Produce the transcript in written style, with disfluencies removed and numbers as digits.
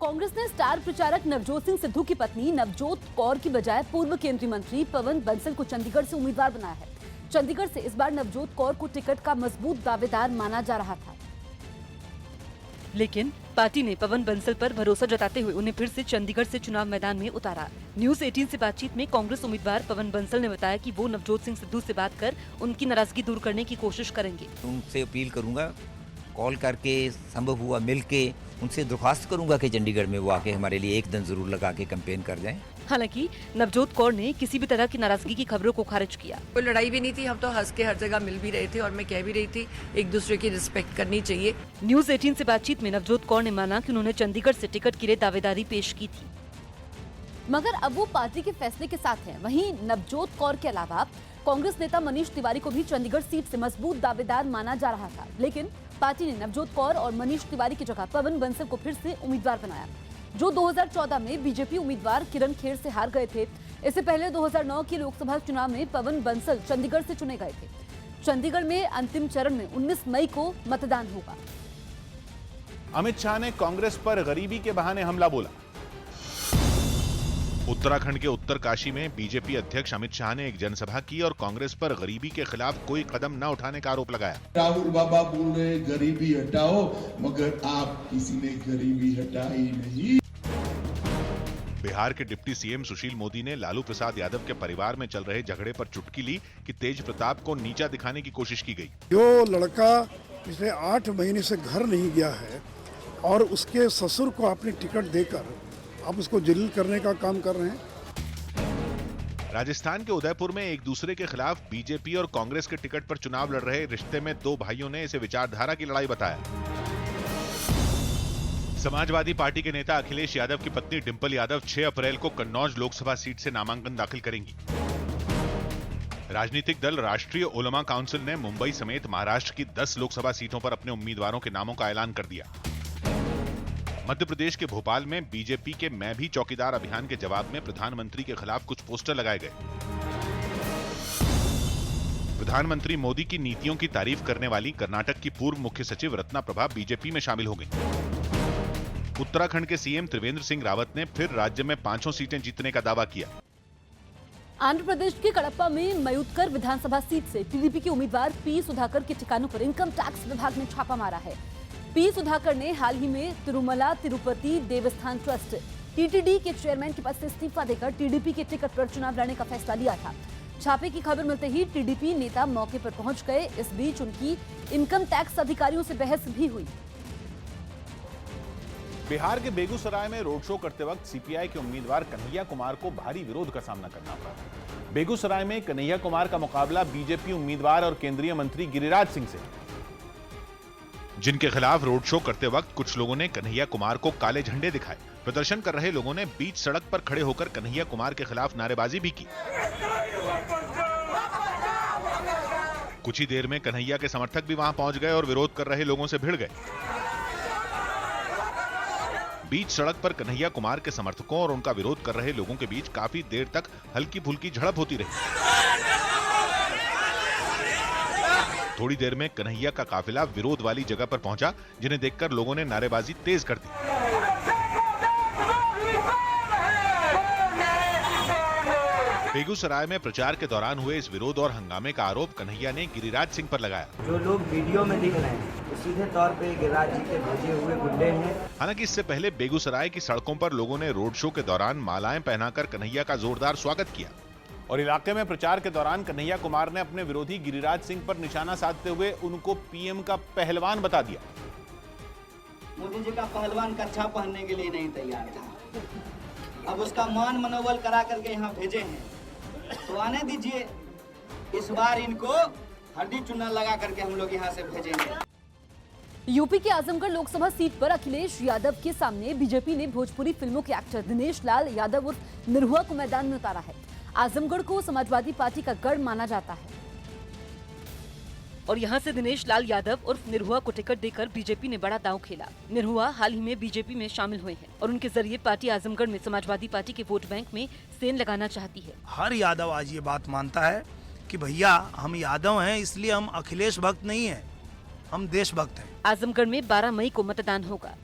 कांग्रेस ने स्टार प्रचारक नवजोत सिंह सिद्धू की पत्नी नवजोत कौर की बजाय पूर्व केंद्रीय मंत्री पवन बंसल को चंडीगढ़ से उम्मीदवार बनाया है। चंडीगढ़ से इस बार नवजोत कौर को टिकट का मजबूत दावेदार माना जा रहा था, लेकिन पार्टी ने पवन बंसल पर भरोसा जताते हुए उन्हें फिर से चंडीगढ़ से चुनाव मैदान में उतारा। न्यूज 18 से बातचीत में कांग्रेस उम्मीदवार पवन बंसल ने बताया कि वो नवजोत सिंह सिद्धू से बात कर उनकी नाराजगी दूर करने की कोशिश करेंगे। उनसे अपील करूंगा, कॉल करके संभव हुआ मिल के उनसे दरख्वास्त करूंगा कि चंडीगढ़ में वो आके हमारे लिए एक दिन जरूर लगा के कैंपेन कर जाएं। हालांकि नवजोत कौर ने किसी भी तरह की नाराजगी की खबरों को खारिज किया। कोई लड़ाई भी नहीं थी, हम तो हंस के हर जगह मिल भी रहे थे और मैं कह भी रही थी एक दूसरे की रिस्पेक्ट करनी चाहिए। न्यूज 18 से बातचीत में नवजोत कौर ने माना कि उन्होंने चंडीगढ़ से टिकट के लिए दावेदारी पेश की थी, मगर अब वो पार्टी के फैसले के साथ हैं। वहीं नवजोत कौर के अलावा कांग्रेस नेता मनीष तिवारी को भी चंडीगढ़ सीट से मजबूत दावेदार माना जा रहा था, लेकिन पार्टी ने नवजोत कौर और मनीष तिवारी की जगह पवन बंसल को फिर से उम्मीदवार बनाया, जो 2014 में बीजेपी उम्मीदवार किरण खेर से हार गए थे। इससे पहले 2009 के लोकसभा चुनाव में पवन बंसल चंडीगढ़ से चुने गए थे। चंडीगढ़ में अंतिम चरण में 19 मई को मतदान होगा। अमित शाह ने कांग्रेस पर गरीबी के बहाने हमला बोला। उत्तराखंड के उत्तरकाशी में बीजेपी अध्यक्ष अमित शाह ने एक जनसभा की और कांग्रेस पर गरीबी के खिलाफ कोई कदम न उठाने का आरोप लगाया। राहुल बाबा बोल रहे गरीबी हटाओ, मगर आप किसी ने गरीबी हटाई नहीं। बिहार के डिप्टी सीएम सुशील मोदी ने लालू प्रसाद यादव के परिवार में चल रहे झगड़े पर चुटकी ली कि तेज प्रताप को नीचा दिखाने की कोशिश की गई। जो लड़का पिछले 8 महीने से घर नहीं गया है और उसके ससुर को आपने टिकट देकर आप उसको जलील करने का काम कर रहे हैं। राजस्थान के उदयपुर में एक दूसरे के खिलाफ बीजेपी और कांग्रेस के टिकट पर चुनाव लड़ रहे रिश्ते में दो भाइयों ने इसे विचारधारा की लड़ाई बताया। समाजवादी पार्टी के नेता अखिलेश यादव की पत्नी डिंपल यादव 6 अप्रैल को कन्नौज लोकसभा सीट से नामांकन दाखिल करेंगी। राजनीतिक दल राष्ट्रीय उलमा काउंसिल ने मुंबई समेत महाराष्ट्र की 10 लोकसभा सीटों पर अपने उम्मीदवारों के नामों का ऐलान कर दिया। मध्य प्रदेश के भोपाल में बीजेपी के मैं भी चौकीदार अभियान के जवाब में प्रधानमंत्री के खिलाफ कुछ पोस्टर लगाए गए। प्रधानमंत्री मोदी की नीतियों की तारीफ करने वाली कर्नाटक की पूर्व मुख्य सचिव रत्ना प्रभा बीजेपी में शामिल हो गई। उत्तराखंड के सीएम त्रिवेंद्र सिंह रावत ने फिर राज्य में 5 सीटें जीतने का दावा किया। आंध्र प्रदेश के कडप्पा में मयूदकर विधानसभा सीट से टीडीपी के उम्मीदवार पी सुधाकर के ठिकानों पर इनकम टैक्स विभाग ने छापा मारा है। पी सुधाकर ने हाल ही में तिरुमला तिरुपति देवस्थान ट्रस्ट टीटीडी के चेयरमैन के पद से इस्तीफा देकर टीडीपी के टिकट पर चुनाव लड़ने का फैसला लिया था। छापे की खबर मिलते ही टीडीपी नेता मौके पर पहुंच गए। इस बीच उनकी इनकम टैक्स अधिकारियों से बहस भी हुई। बिहार के बेगूसराय में रोड शो करते वक्त सीपीआई के उम्मीदवार कन्हैया कुमार को भारी विरोध का सामना करना पड़ा। बेगूसराय में कन्हैया कुमार का मुकाबला बीजेपी उम्मीदवार और केंद्रीय मंत्री गिरिराज सिंह से, जिनके खिलाफ रोड शो करते वक्त कुछ लोगों ने कन्हैया कुमार को काले झंडे दिखाए। प्रदर्शन कर रहे लोगों ने बीच सड़क पर खड़े होकर कन्हैया कुमार के खिलाफ नारेबाजी भी की। कुछ ही देर में कन्हैया के समर्थक भी वहां पहुंच गए और विरोध कर रहे लोगों से भिड़ गए। बीच सड़क पर कन्हैया कुमार के समर्थकों और उनका विरोध कर रहे लोगों के बीच काफी देर तक हल्की फुल्की झड़प होती रही। थोड़ी देर में कन्हैया का काफिला विरोध वाली जगह पर पहुंचा, जिन्हें देखकर लोगों ने नारेबाजी तेज कर दी। बेगूसराय में प्रचार के दौरान हुए इस विरोध और हंगामे का आरोप कन्हैया ने गिरिराज सिंह पर लगाया। जो लोग वीडियो में दिख रहे हैं वो सीधे तौर पे गिरिराज जी के भेजे हुए गुंडे हैं। हालांकि इससे पहले बेगूसराय की सड़कों पर लोगों ने रोड शो के दौरान मालाएं पहनाकर कन्हैया का जोरदार स्वागत किया और इलाके में प्रचार के दौरान कन्हैया कुमार ने अपने विरोधी गिरिराज सिंह पर निशाना साधते हुए उनको पीएम का पहलवान बता दिया। मोदी जी का पहलवान कच्छा पहनने के लिए नहीं तैयार था, अब उसका मान मनोबल करा करके यहाँ भेजे हैं, तो आने दीजिए। इस बार इनको हड्डी चुना लगा करके हम लोग यहाँ से भेजेंगे। यूपी के आजमगढ़ लोकसभा सीट पर अखिलेश यादव के सामने बीजेपी ने भोजपुरी फिल्मों के एक्टर दिनेश लाल यादव उर्फ निरहुआ को मैदान में उतारा है। आजमगढ़ को समाजवादी पार्टी का गढ़ माना जाता है और यहां से दिनेश लाल यादव उर्फ निरहुआ को टिकट देकर बीजेपी ने बड़ा दांव खेला। निरहुआ हाल ही में बीजेपी में शामिल हुए हैं और उनके जरिए पार्टी आजमगढ़ में समाजवादी पार्टी के वोट बैंक में सेंध लगाना चाहती है। हर यादव आज ये बात मानता है कि भैया हम यादव हैं, इसलिए हम अखिलेश भक्त नहीं हैं, हम देशभक्त हैं। आजमगढ़ में 12 मई को मतदान होगा।